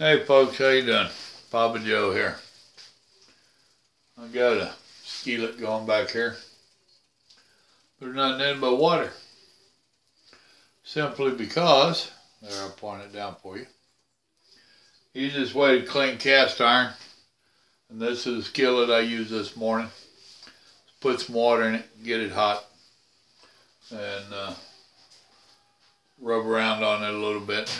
Hey folks, how you doing? Papa Joe here. I got a skillet going back here. There's nothing in but water. Simply because, there I'll point it down for you. Easiest way to clean cast iron, and this is a skillet I used this morning. Put some water in it, get it hot, and rub around on it a little bit,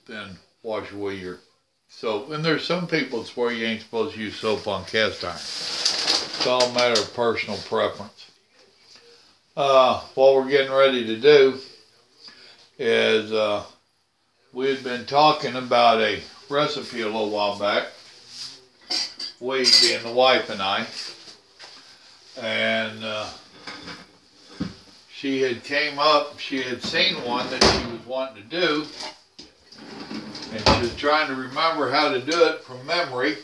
then wash away your soap. And there's some people that swear you ain't supposed to use soap on cast iron. It's all a matter of personal preference. What we're getting ready to do is we had been talking about a recipe a little while back, we being the wife and I, and she had seen one that she was wanting to do, and she was trying to remember how to do it from memory,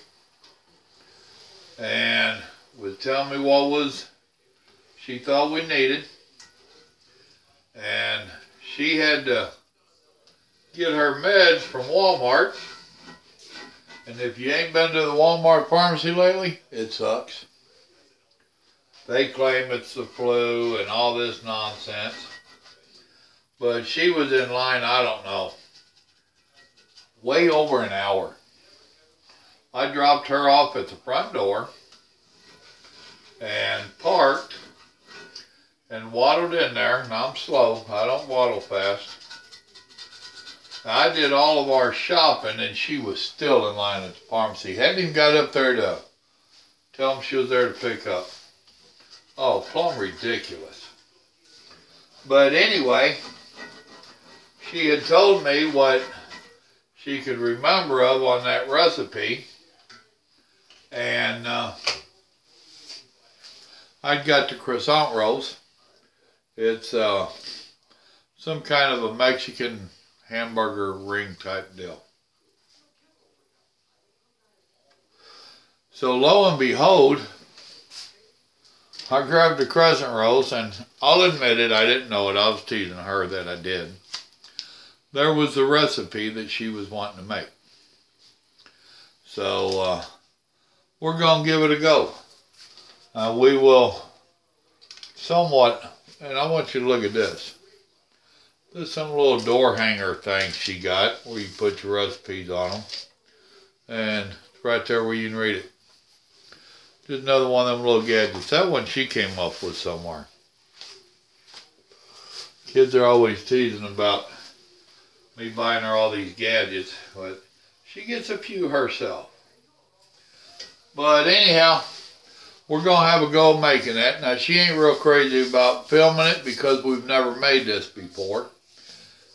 and was telling me what was she thought we needed. And she had to get her meds from Walmart, and if you ain't been to the Walmart pharmacy lately, it sucks. They claim it's the flu and all this nonsense, but she was in line, I don't know, way over an hour. I dropped her off at the front door and parked and waddled in there. Now I'm slow, I don't waddle fast. I did all of our shopping and she was still in line at the pharmacy. Hadn't even got up there to tell them she was there to pick up. Oh, plumb ridiculous. But anyway, she had told me what she could remember of on that recipe, and I'd got the Crescent rolls. It's some kind of a Mexican hamburger ring type deal. So lo and behold, I grabbed the Crescent rolls, and I'll admit it, I didn't know it. I was teasing her that I did. There was the recipe that she was wanting to make. So we're going to give it a go. We will somewhat, and I want you to look at this. There's some little door hanger thing she got where you put your recipes on them. And it's right there where you can read it. Just another one of them little gadgets. That one she came up with somewhere. Kids are always teasing about me buying her all these gadgets, but she gets a few herself. But anyhow, we're going to have a go making that. Now, she ain't real crazy about filming it because we've never made this before.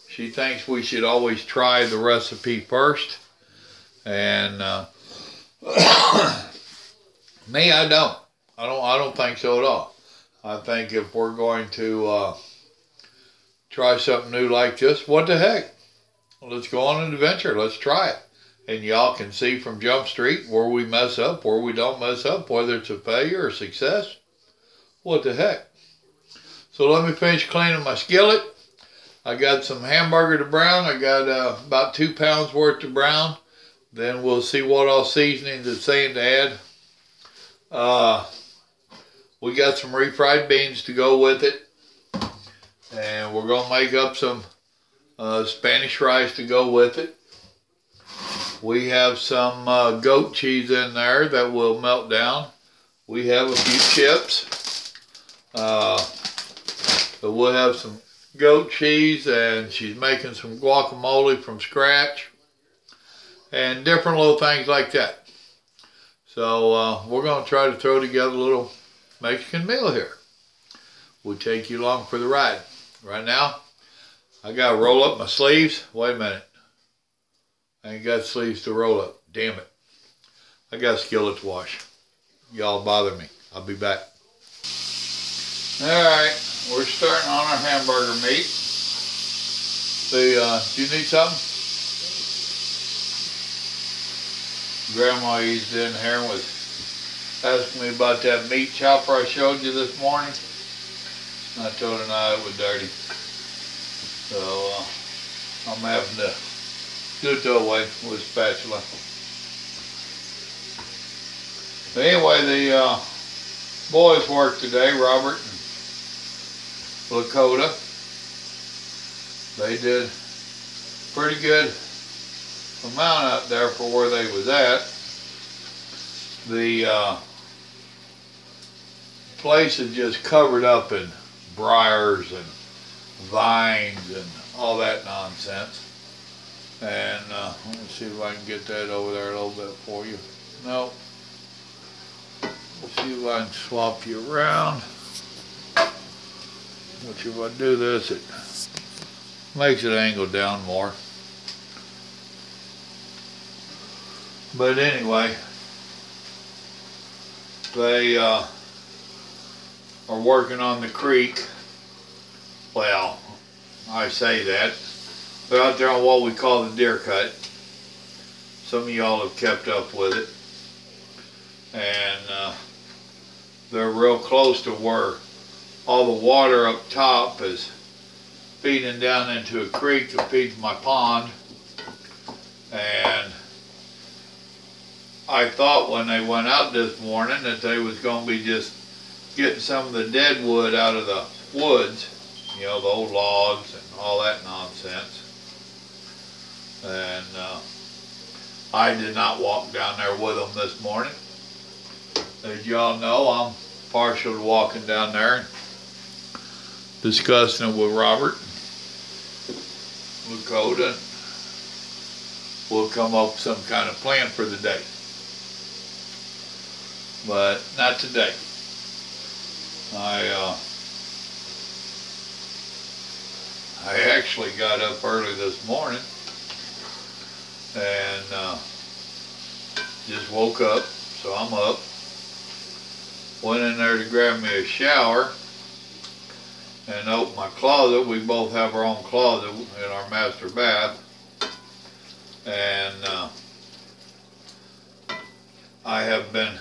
She thinks we should always try the recipe first. And me, I don't. I don't think so at all. I think if we're going to try something new like this, what the heck? Let's go on an adventure. Let's try it. And y'all can see from Jump Street where we mess up, where we don't mess up, whether it's a failure or success. What the heck? So let me finish cleaning my skillet. I got some hamburger to brown. I got about 2 pounds worth to brown. Then we'll see what all seasonings it's saying to add. We got some refried beans to go with it. And we're going to make up some Spanish rice to go with it. We have some goat cheese in there that will melt down. We have a few chips. So we'll have some goat cheese, and she's making some guacamole from scratch. And different little things like that. So we're going to try to throw together a little Mexican meal here. We'll take you along for the ride. Right now, I got to roll up my sleeves. Wait a minute. I ain't got sleeves to roll up. Damn it. I got a skillet to wash. Y'all bother me. I'll be back. Alright, we're starting on our hamburger meat. Do you need something? Grandma eased in here and was asking me about that meat chopper I showed you this morning. I told her no, it was dirty. So I'm having to Do it that way with a spatula. But anyway, the boys worked today, Robert and Lakota. They did pretty good amount out there for where they was at. The place is just covered up in briars and vines and all that nonsense. And let me see if I can get that over there a little bit for you. No. Let's see if I can swap you around. Which if I do this, it makes it angle down more. But anyway, they are working on the creek. Well, I say that. They're out there on what we call the deer cut. Some of y'all have kept up with it. And they're real close to where all the water up top is feeding down into a creek that feeds my pond. And I thought when they went out this morning that they was going to be just getting some of the dead wood out of the woods, you know, the old logs and all that nonsense. And I did not walk down there with them this morning. As y'all know, I'm partial to walking down there and discussing it with Robert, Lakota. We'll come up with some kind of plan for the day. But not today. I actually got up early this morning and just woke up, so I'm up. Went in there to grab me a shower and opened my closet. We both have our own closet in our master bath. And I have been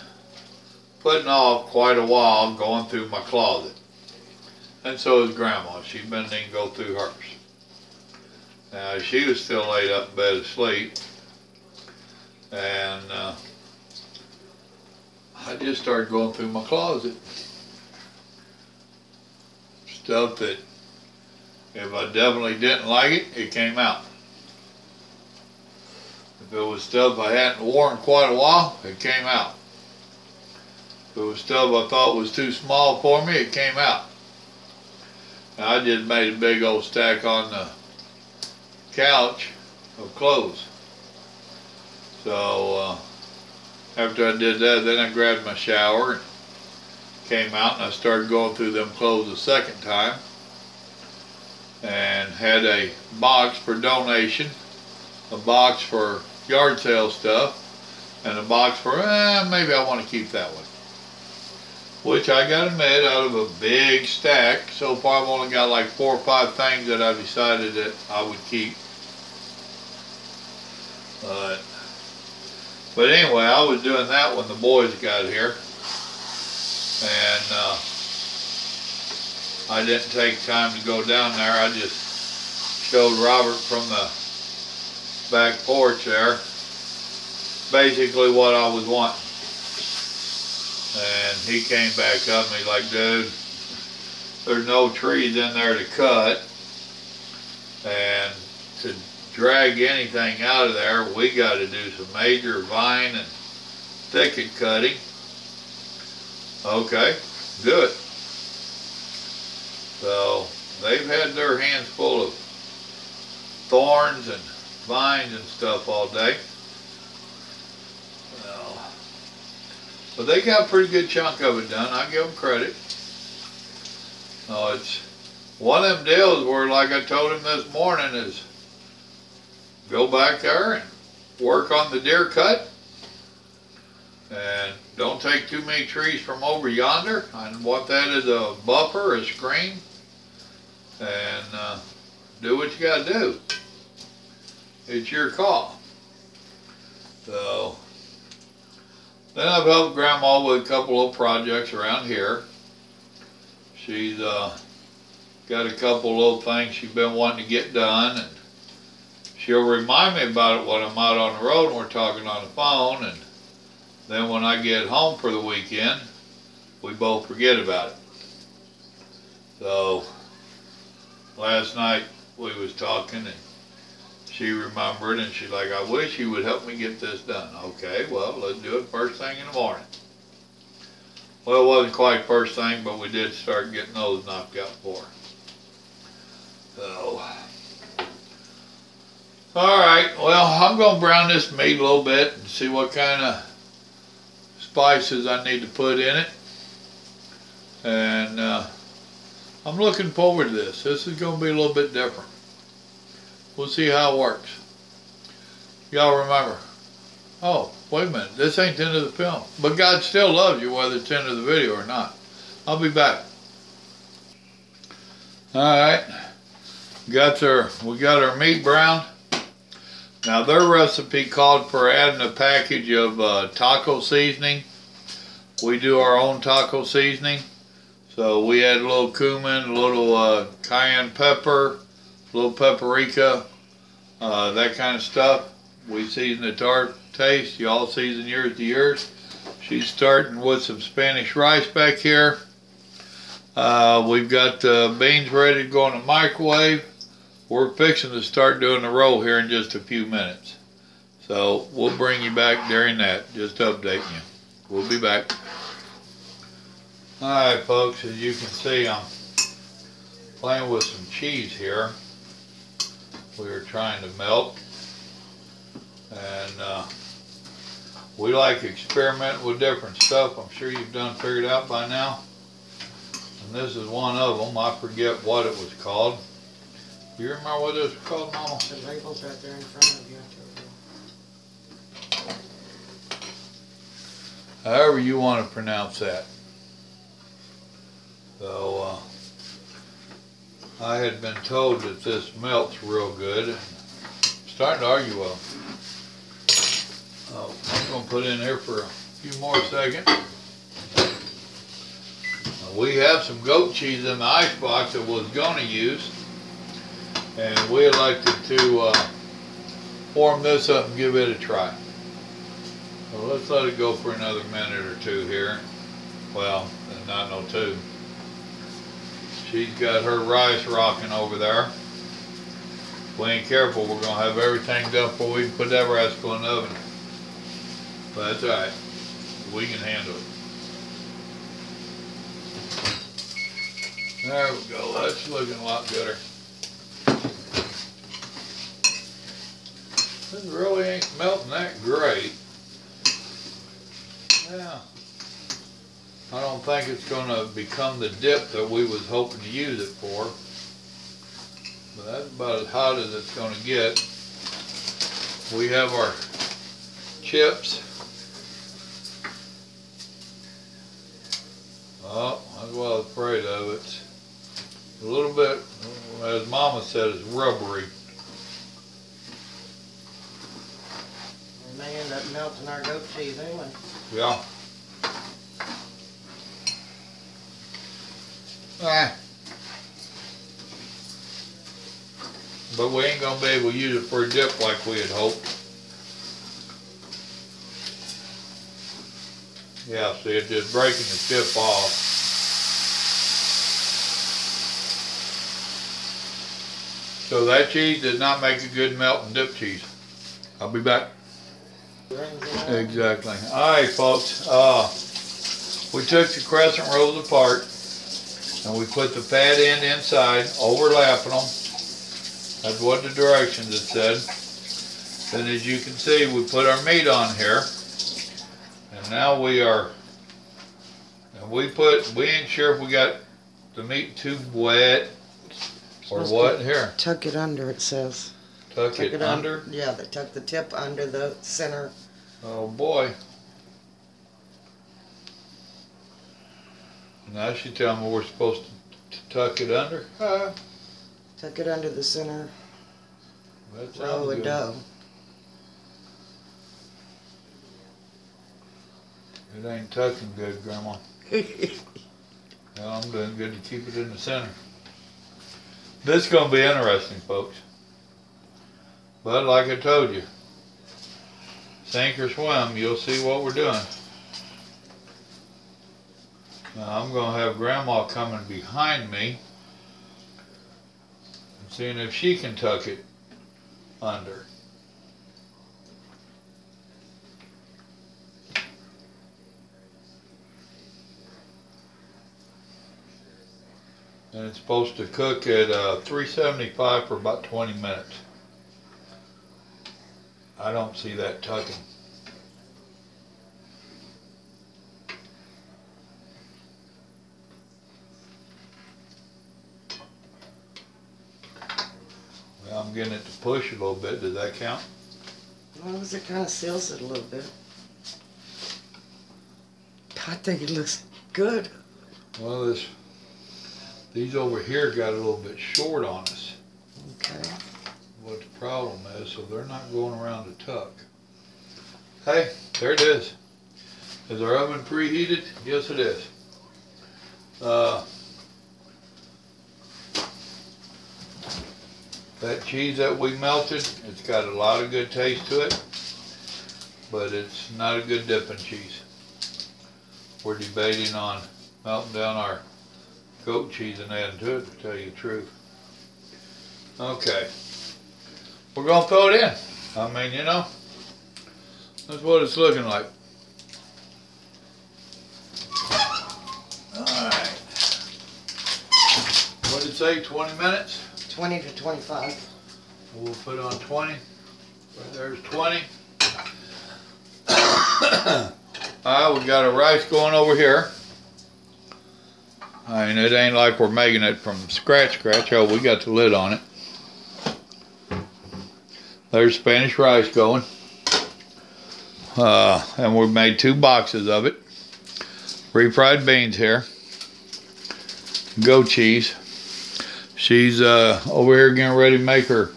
putting off quite a while going through my closet. And so is Grandma. She didn't go through hers. Now, she was still laid up in bed asleep. And I just started going through my closet. Stuff that, if I definitely didn't like it, it came out. If it was stuff I hadn't worn in quite a while, it came out. If it was stuff I thought was too small for me, it came out. Now, I just made a big old stack on the couch of clothes. So after I did that, then I grabbed my shower and came out and I started going through them clothes a second time and had a box for donation, a box for yard sale stuff, and a box for maybe I want to keep that one. Which I gotta admit, out of a big stack, so far I've only got like 4 or 5 things that I decided that I would keep. But anyway, I was doing that when the boys got here. And I didn't take time to go down there. I just showed Robert from the back porch there basically what I was wanting. And he came back up and he's like, dude, there's no trees in there to cut. And to drag anything out of there, we got to do some major vine and thicket cutting. Okay, do it. So they've had their hands full of thorns and vines and stuff all day. But they got a pretty good chunk of it done. I give them credit. It's one of them deals where, like I told him this morning, is go back there and work on the deer cut. And don't take too many trees from over yonder. I want that as a buffer, a screen. And do what you got to do. It's your call. So then I've helped Grandma with a couple of projects around here. She's got a couple little things she's been wanting to get done, and she'll remind me about it when I'm out on the road and we're talking on the phone, and then when I get home for the weekend, we both forget about it. So last night we was talking and she remembered and she's like, I wish you would help me get this done. Okay, well, let's do it first thing in the morning. Well, it wasn't quite first thing, but we did start getting those knocked out for her. So, alright, well, I'm going to brown this meat a little bit and see what kind of spices I need to put in it. And I'm looking forward to this. This is going to be a little bit different. We'll see how it works. Y'all remember, oh, wait a minute, this ain't the end of the film. But God still loves you whether it's the end of the video or not. I'll be back. Alright, we got our meat browned. Now their recipe called for adding a package of taco seasoning. We do our own taco seasoning. So we add a little cumin, a little cayenne pepper, a little paprika, that kind of stuff. We season it to our taste. Y'all season yours to yours. She's starting with some Spanish rice back here. We've got the beans ready to go in the microwave. We're fixing to start doing the roll here in just a few minutes. So we'll bring you back during that, just updating you. We'll be back. Alright folks, as you can see, I'm playing with some cheese here. We are trying to melt. And we like experimenting with different stuff. I'm sure you've figured out by now. And this is one of them. I forget what it was called. Do you remember what this was called, Mama? The label's right there in front of you. However you want to pronounce that. So, I had been told that this melts real good. I'm starting to argue with them. Oh, I'm going to put it in here for a few more seconds. Now, we have some goat cheese in the icebox that we're going to use. And we elected to warm this up and give it a try. So let's let it go for another minute or two here. Well, not no two. She's got her rice rocking over there. If we ain't careful, we're going to have everything done before we can put that rascal in the oven. But that's alright. We can handle it. There we go. That's looking a lot gooder. This really ain't melting that great. Yeah. I don't think it's going to become the dip that we was hoping to use it for. But that's about as hot as it's going to get. We have our chips. Oh, that's what I was afraid of. It's a little bit, as Mama said, it's rubbery. We may end up melting our goat cheese anyway. Yeah. But we ain't gonna be able to use it for a dip like we had hoped. Yeah, see, it's just breaking the chip off. So that cheese did not make a good melt and dip cheese. I'll be back. Exactly. Alright folks, we took the crescent rolls apart and we put the fat end inside, overlapping them. That's what the directions had said. Then as you can see, we put our meat on here. And now we are, and we ain't sure if we got the meat too wet or what. Here. Tuck it under, it says. Tuck it under? Yeah, they tuck the tip under the center. Oh boy. Now she telling me we're supposed to tuck it under? Tuck it under the center That roll of dough. It ain't tucking good, Grandma. Well, I'm doing good to keep it in the center. This is going to be interesting, folks. But like I told you, sink or swim, you'll see what we're doing. Now I'm going to have Grandma coming behind me and seeing if she can tuck it under. And it's supposed to cook at 375 for about 20 minutes. I don't see that tucking. Well, I'm getting it to push a little bit. Does that count? As long as it kind of seals it a little bit. I think it looks good. Well, these over here got a little bit short on us. Okay. What the problem is, so they're not going around the tuck. Hey, there it is. Is our oven preheated? Yes, it is. That cheese that we melted, it's got a lot of good taste to it, but it's not a good dipping cheese. We're debating on melting down our goat cheese and adding to it, to tell you the truth. Okay. We're going to throw it in. I mean, you know, that's what it's looking like. Alright. What did it say, 20 minutes? 20 to 25. We'll put it on 20. There's 20. Alright, we got our rice going over here. I mean, it ain't like we're making it from scratch. Oh, we got the lid on it. There's Spanish rice going. And we made 2 boxes of it. Refried beans here. Goat cheese. She's over here getting ready to make her.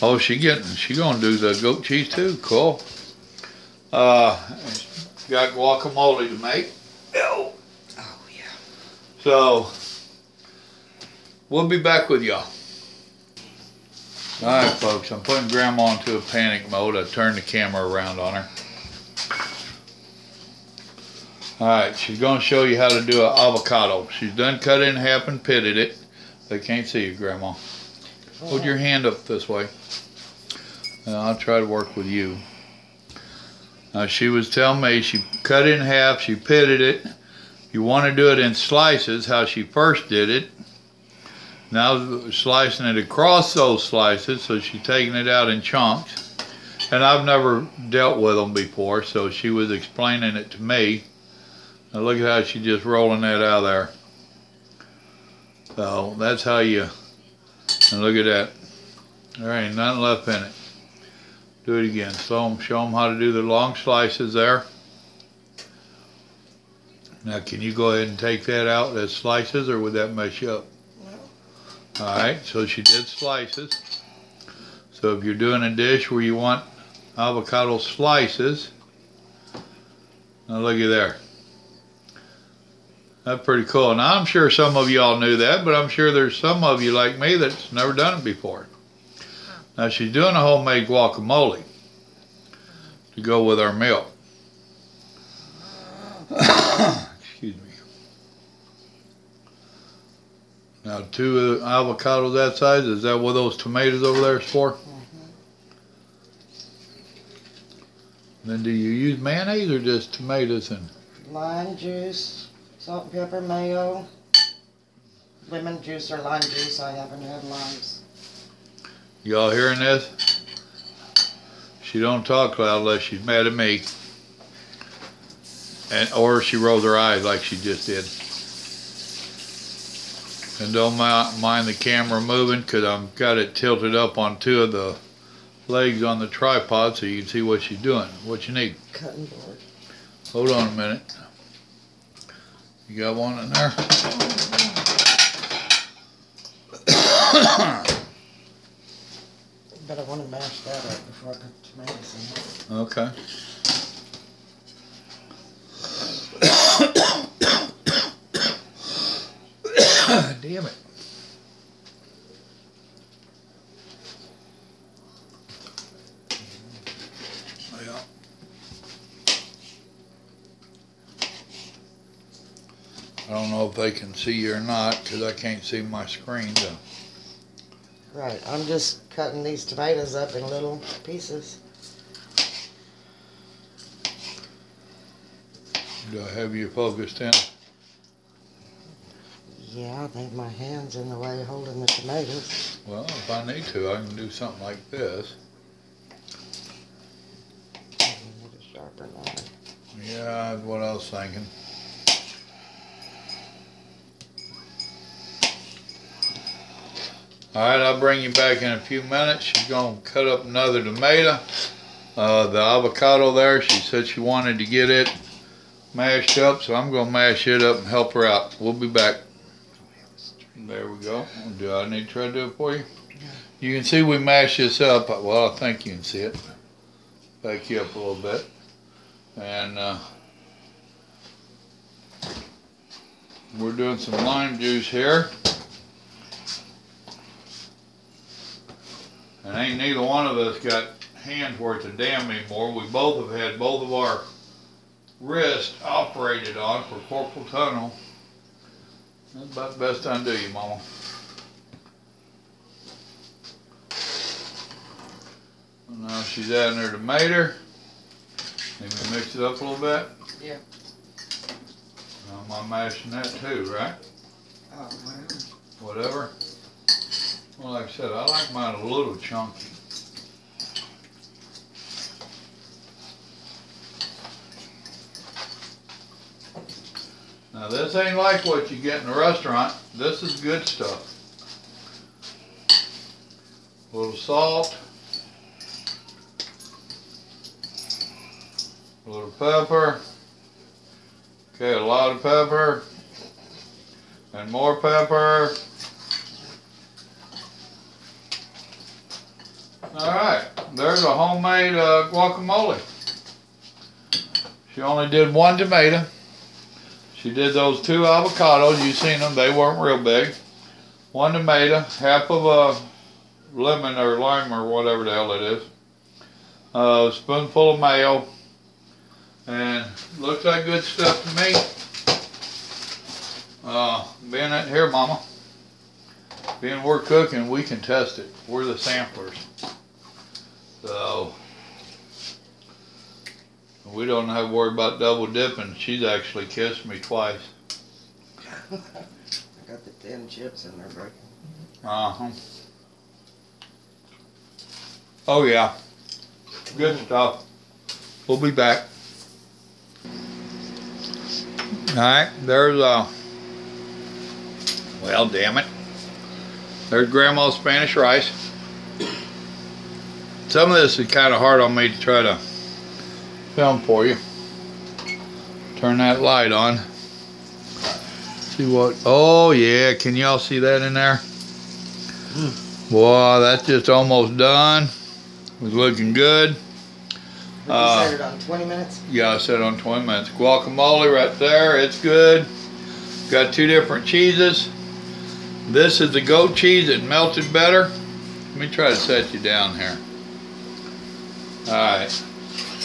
Oh, she gonna do the goat cheese too. Cool. Got guacamole to make. Oh yeah. So we'll be back with y'all. Alright folks, I'm putting Grandma into a panic mode. I turned the camera around on her. Alright, she's going to show you how to do an avocado. She's done cut it in half and pitted it. They can't see you, Grandma. Hold your hand up this way. I'll try to work with you. Now she was telling me she cut it in half, she pitted it. You want to do it in slices, how she first did it. Now slicing it across those slices, so she's taking it out in chunks. And I've never dealt with them before, so she was explaining it to me. Now look at how she's just rolling that out of there. So that's how you, and look at that. There ain't nothing left in it. Do it again. Show them how to do the long slices there. Now can you go ahead and take that out as slices, or would that mess you up? Alright, so she did slices. So if you're doing a dish where you want avocado slices, now look at there. That's pretty cool. Now I'm sure some of y'all knew that, but I'm sure there's some of you like me that's never done it before. Now she's doing a homemade guacamole to go with our milk. Excuse me. Now 2 avocados that size, is that what those tomatoes over there is for? Mm-hmm. Then do you use mayonnaise or just tomatoes and? Lime juice, salt and pepper, mayo, lemon juice or lime juice. I haven't had limes. Y'all hearing this? She don't talk loud unless she's mad at me. Or she rolls her eyes like she just did. And don't mind the camera moving, because I've got it tilted up on 2 of the legs on the tripod so you can see what she's doing. What you need? Cutting board. Hold on a minute. You got one in there? But I want to mash that up before I put tomatoes in. Okay. Damn it. I don't know if they can see you or not because I can't see my screen. So. Right, I'm just cutting these tomatoes up in little pieces. Do I have you focused in? Yeah, I think my hand's in the way holding the tomatoes. Well, if I need to, I can do something like this. I need a sharper knife. Yeah, that's what I was thinking. Alright, I'll bring you back in a few minutes. She's going to cut up another tomato. The avocado there, she said she wanted to get it mashed up, so I'm going to mash it up and help her out. We'll be back. There we go. Do I need to try to do it for you? Yeah. You can see we mash this up. Well, I think you can see it. Back you up a little bit. And we're doing some lime juice here. And ain't neither one of us got hands worth a damn anymore. We both have had both of our wrists operated on for carpal tunnel. That's about the best I can do you, Mama. And now she's adding her tomato. Maybe mix it up a little bit. Yeah. I'm mashing that too, right? Oh, wow. Whatever. Well, like I said, I like mine a little chunky. Now this ain't like what you get in a restaurant. This is good stuff. A little salt. A little pepper. Okay, a lot of pepper. And more pepper. Alright, there's a homemade guacamole. She only did one tomato. She did those 2 avocados. You seen them, they weren't real big. 1 tomato, half of a lemon or lime or whatever the hell it is. A spoonful of mayo. And looks like good stuff to me. Being it here, Mama. Being we're cooking, we can test it. We're the samplers. So we don't have to worry about double dipping. She's actually kissed me twice. I got the 10 chips in there breaking. Uh-huh. Oh yeah. Good stuff. We'll be back. Alright, there's well, damn it. There's Grandma's Spanish rice. Some of this is kind of hard on me to try to film for you. Turn that light on. See what, oh yeah, can y'all see that in there? Boy, that's just almost done. It was looking good. You set it on 20 minutes? Yeah, I set it on 20 minutes. Guacamole right there, it's good. Got 2 different cheeses. This is the goat cheese that melted better. Let me try to set you down here. Alright.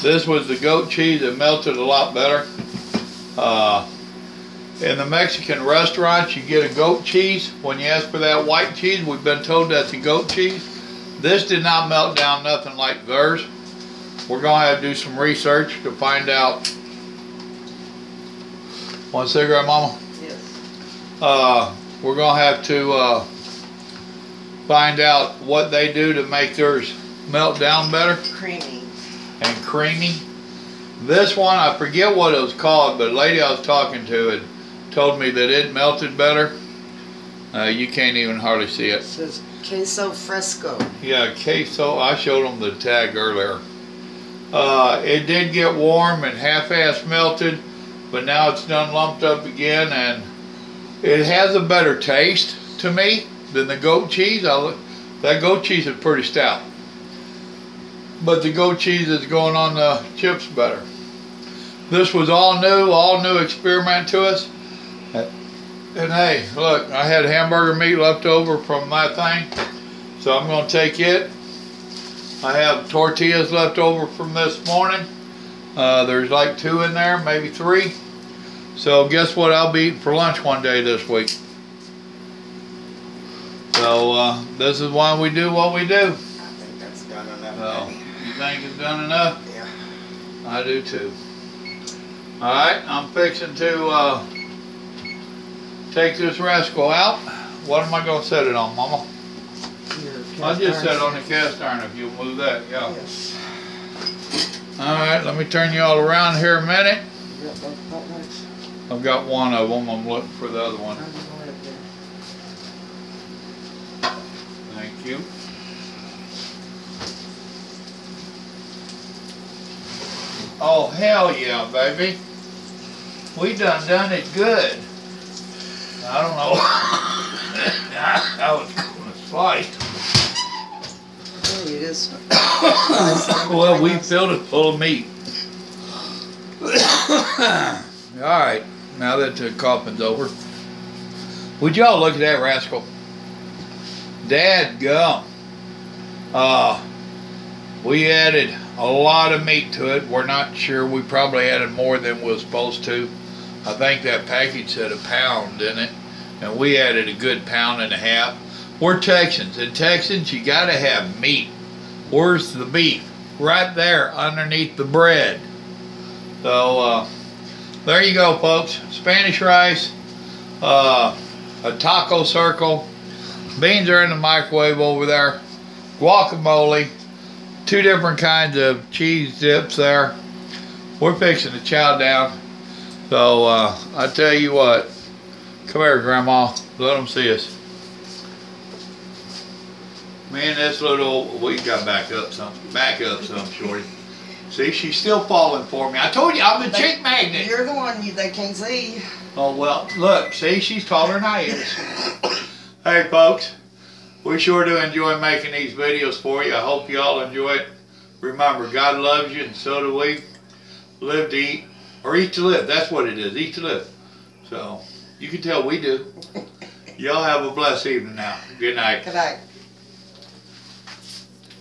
This was the goat cheese that melted a lot better. In the Mexican restaurants, you get a goat cheese. When you ask for that white cheese, we've been told that's a goat cheese. This did not melt down nothing like theirs. We're going to have to do some research to find out. Want a cigarette, Mama? Yes. We're going to have to find out what they do to make theirs melt down better. Creamy. And creamy. This one, I forget what it was called, but a lady I was talking to had told me that it melted better. You can't even hardly see it. It says queso fresco. Yeah, queso. I showed them the tag earlier. It did get warm and half-ass melted, but now it's done lumped up again, and it has a better taste to me than the goat cheese. That goat cheese is pretty stout. But the goat cheese is going on the chips better. This was all new experiment to us. And hey, look, I had hamburger meat left over from my thing, so I'm going to take it. I have tortillas left over from this morning. There's like 2 in there, maybe 3. So guess what I'll be eating for lunch one day this week. So this is why we do what we do. I think that's done enough. So, you think it's done enough? Yeah. I do too. Alright, I'm fixing to take this rascal out. What am I going to set it on, Mama? I'll just set it on the cast iron if you'll move that, yeah. Yes. Alright, let me turn you all around here a minute. You got both buttons? I've got one of them. I'm looking for the other one. Thank you. Oh, hell yeah, baby. We done it good. I don't know how it's going to slice. Oh, you just... Well, we filled it full of meat. Alright, now that the coughing's over. Would y'all look at that rascal? Dadgum. We added a lot of meat to it. We're not sure. We probably added more than we were supposed to. I think that package said a pound in it, and we added a good 1.5 pounds. We're Texans. In Texans, you gotta have meat. Where's the beef? Right there underneath the bread. So there you go, folks. Spanish rice, a taco circle, beans are in the microwave over there, guacamole, 2 different kinds of cheese dips there. We're fixing to chow down. So I tell you what, come here, Grandma. Let them see us. Man, this little, we got back up some, Shorty. See, she's still falling for me. I told you, I'm the chick magnet. You're the one they can't see. Oh, well, look, see, she's taller than I is. Hey, folks, we sure do enjoy making these videos for you. I hope you all enjoy it. Remember, God loves you, and so do we. Live to eat, or eat to live. That's what it is, eat to live. So, you can tell we do. Y'all have a blessed evening now. Good night. Good night.